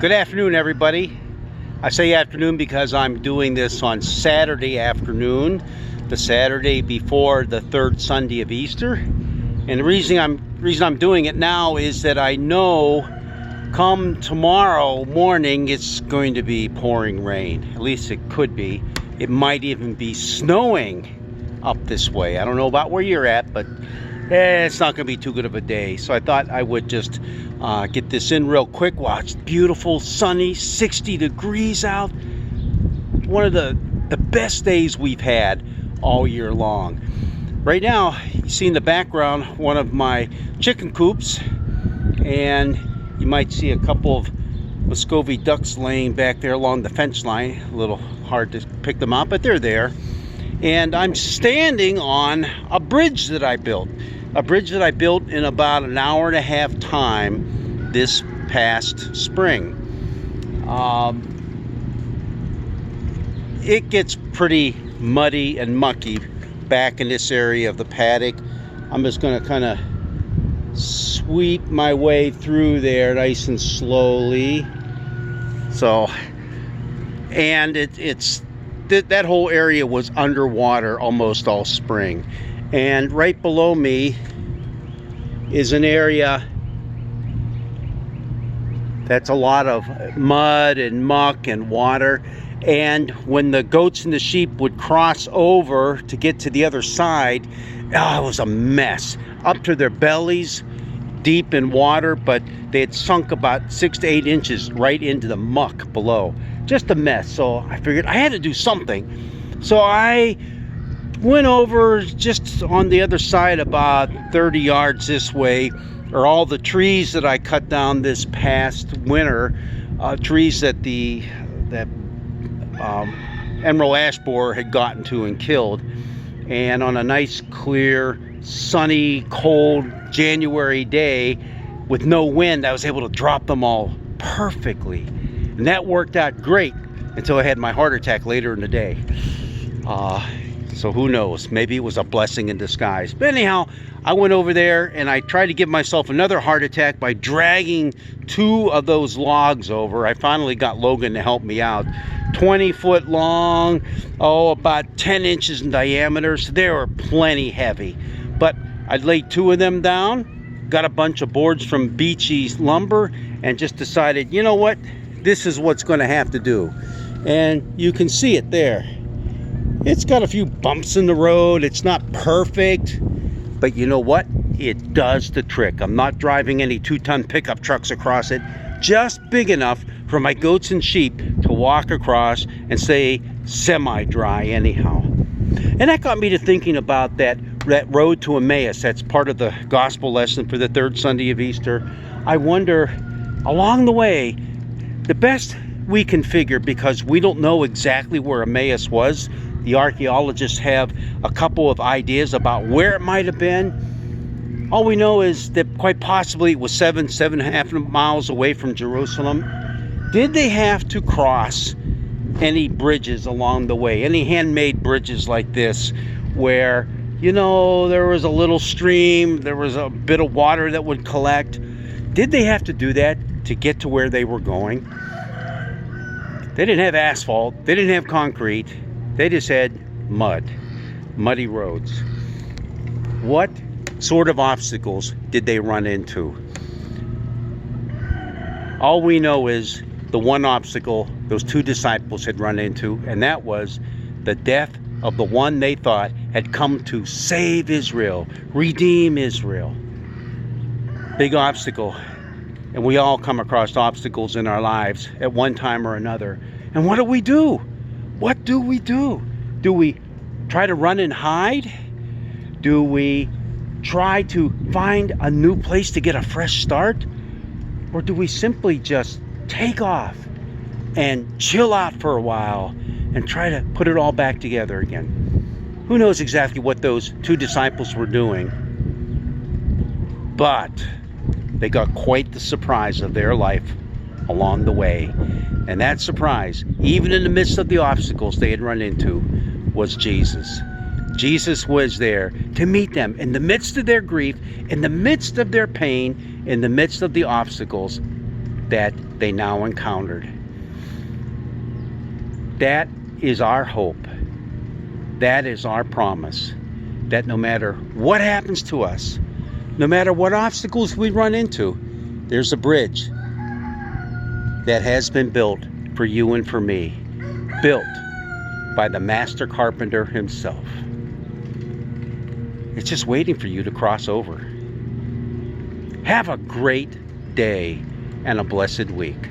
Good afternoon, everybody. I say afternoon because I'm doing this on Saturday afternoon, the Saturday before the third Sunday of Easter. And the reason I'm doing it now is that I know come tomorrow morning it's going to be pouring rain. At least it could be. It might even be snowing up this way. I don't know about where you're at, but it's not going to be too good of a day. So I thought I would just get this in real quick. Wow, it's beautiful, sunny, 60 degrees out. One of the best days we've had all year long. Right now, you see in the background one of my chicken coops, and you might see a couple of Muscovy ducks laying back there along the fence line. A little hard to pick them out, but they're there. And I'm standing on a bridge that I built. A bridge that I built in about an hour and a half time this past spring. It gets pretty muddy and mucky back in this area of the paddock. I'm just going to kind of sweep my way through there nice and slowly. So, and that whole area was underwater almost all spring. And right below me is an area that's a lot of mud and muck and water. And when the goats and the sheep would cross over to get to the other side, it was a mess. Up to their bellies, deep in water, but they had sunk about 6 to 8 inches right into the muck below. Just a mess. So I figured I had to do something. So I went over just on the other side, about 30 yards this way, are all the trees that I cut down this past winter, trees that emerald ash borer had gotten to and killed. And on a nice, clear, sunny, cold January day with no wind, I was able to drop them all perfectly. And that worked out great until I had my heart attack later in the day. So who knows? Maybe it was a blessing in disguise. But anyhow, I went over there and I tried to give myself another heart attack by dragging 2 of those logs over. I finally got Logan to help me out. 20 foot long, about 10 inches in diameter. So they were plenty heavy. But I laid 2 of them down, got a bunch of boards from Beachy's Lumber, and just decided, you know what? This is what's going to have to do. And you can see it there. It's got a few bumps in the road. It's not perfect, but you know what? It does the trick. I'm not driving any 2-ton pickup trucks across it. Just big enough for my goats and sheep to walk across and stay semi-dry anyhow. And that got me to thinking about that road to Emmaus. That's part of the gospel lesson for the third Sunday of Easter. I wonder, along the way, the best we can figure, because we don't know exactly where Emmaus was. The archaeologists have a couple of ideas about where it might have been. All we know is that quite possibly it was 7.5 miles away from Jerusalem. Did they have to cross any bridges along the way? Any handmade bridges like this where, you know, there was a little stream, there was a bit of water that would collect? Did they have to do that to get to where they were going? They didn't have asphalt. They didn't have concrete. They just had muddy roads. What sort of obstacles did they run into? All we know is the one obstacle those 2 disciples had run into, and that was the death of the one they thought had come to save Israel, redeem Israel. Big obstacle. And we all come across obstacles in our lives at one time or another. And what do we do? What do we do? Do we try to run and hide? Do we try to find a new place to get a fresh start? Or do we simply just take off and chill out for a while and try to put it all back together again? Who knows exactly what those 2 disciples were doing? But they got quite the surprise of their life along the way. And that surprise, even in the midst of the obstacles they had run into, was Jesus. Jesus was there to meet them in the midst of their grief, in the midst of their pain, in the midst of the obstacles. that they now encountered. That is our hope. That is our promise, that no matter what happens to us, no matter what obstacles we run into, there's a bridge that has been built for you and for me, built by the master carpenter himself. It's just waiting for you to cross over. Have a great day and a blessed week.